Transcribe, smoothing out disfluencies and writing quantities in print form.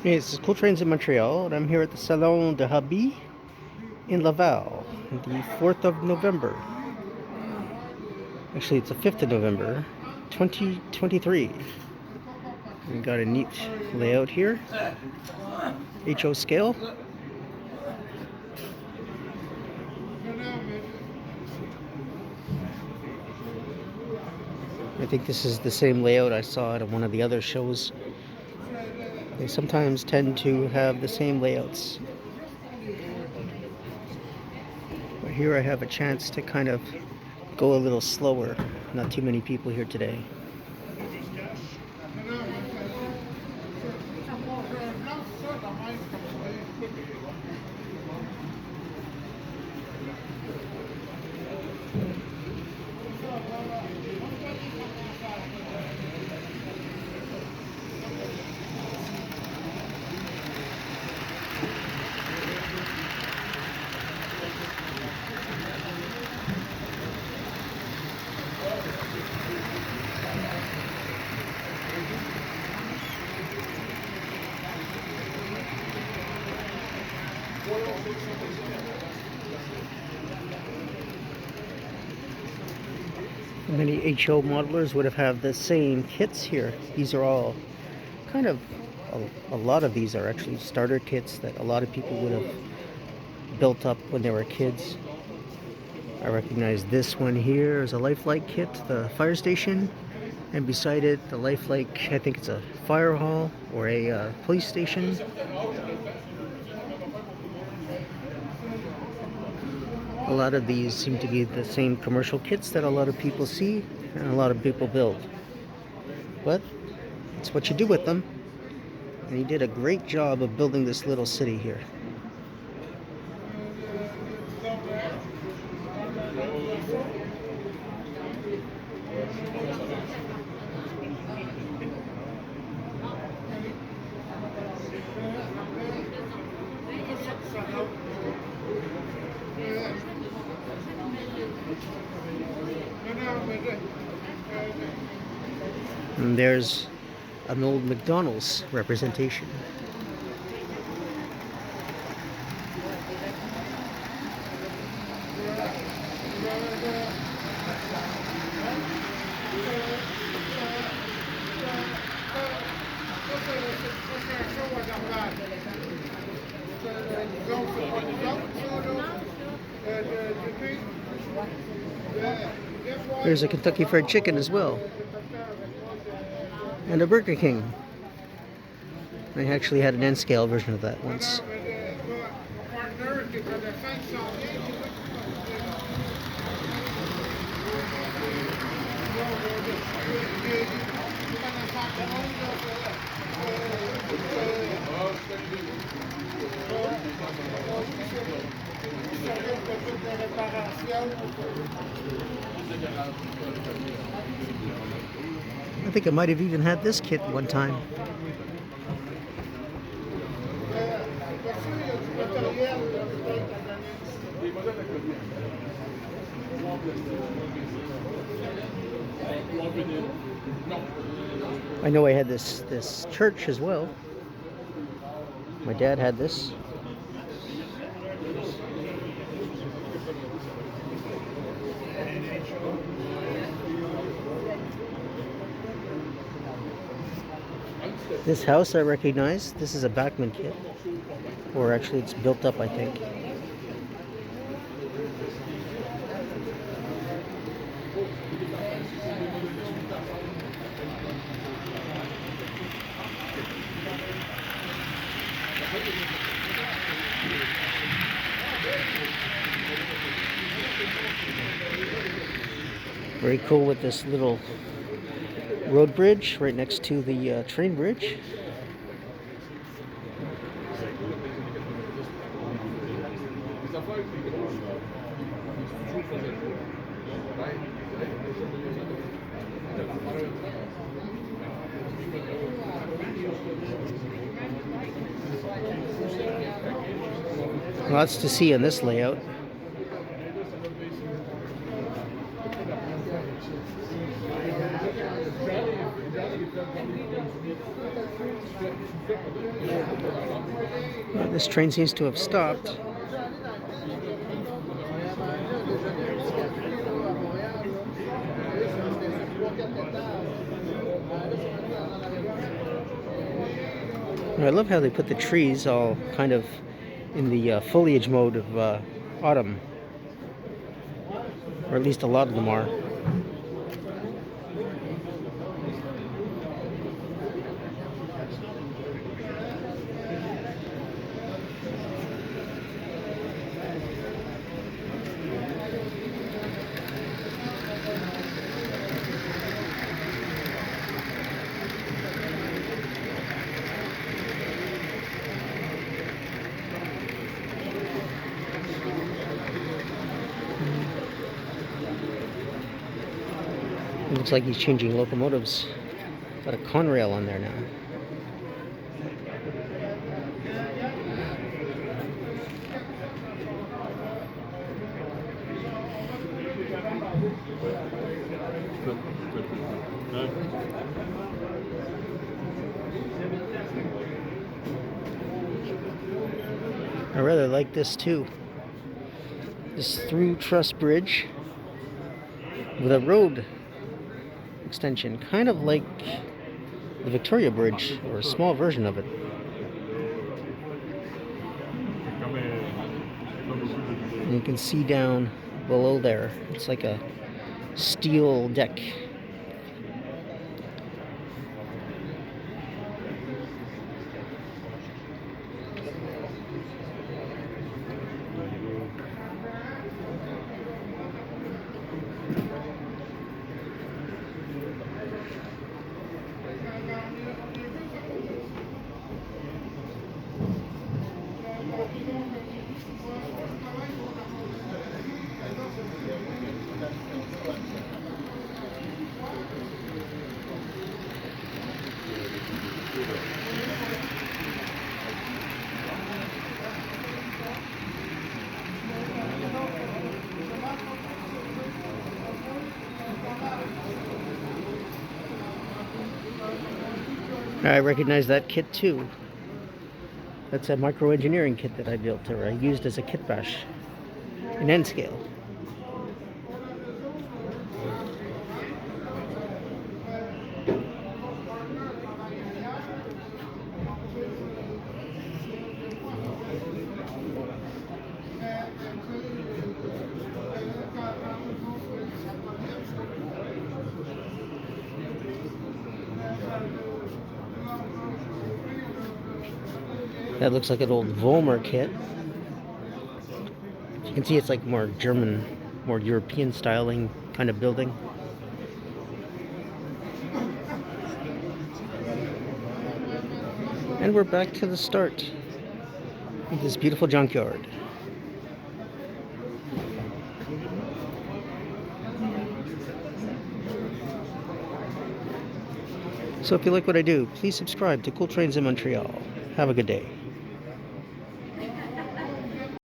Hey, this is Cool Trains in Montreal, and I'm here at the Salon de Habi in Laval, the 4th of November. Actually, it's the 5th of November, 2023. We got a neat layout here, HO scale. I think this is the same layout I saw at one of the other shows. They sometimes tend to have the same layouts. But here I have a chance to kind of go a little slower. Not too many people here today. Many HO modelers would have the same kits here. These are all kind of, a lot of these are actually starter kits that a lot of people would have built up when they were kids. I recognize this one here as a lifelike kit, the fire station, and beside it the lifelike, I think it's a fire hall or a police station. A lot of these seem to be the same commercial kits that a lot of people see and a lot of people build. But it's what you do with them. And he did a great job of building this little city here. And there's an old McDonald's representation. There's a Kentucky Fried Chicken as well. And a Burger King. I actually had an N-scale version of that once. I think I might have even had this kit one time. I know I had this church as well. My dad had this. This house I recognize. This is a Bachmann kit. Or actually it's built up, I think. Very cool with this little road bridge right next to the train bridge. Lots to see in this layout. Well, this train seems to have stopped. I love how they put the trees all kind of in the foliage mode of autumn, or at least a lot of them are. It looks like he's changing locomotives. Got a Conrail on there now. I rather like this too. This through truss bridge with a road extension, kind of like the Victoria Bridge, or a small version of it. And you can see down below there, it's like a steel deck. I recognize that kit too. That's a micro engineering kit that I built, or I used as a kit bash in N scale. That looks like an old Vollmer kit. You can see it's like more German, more European styling kind of building. And we're back to the start of this beautiful junkyard. So if you like what I do, please subscribe to Cool Trains in Montreal. Have a good day.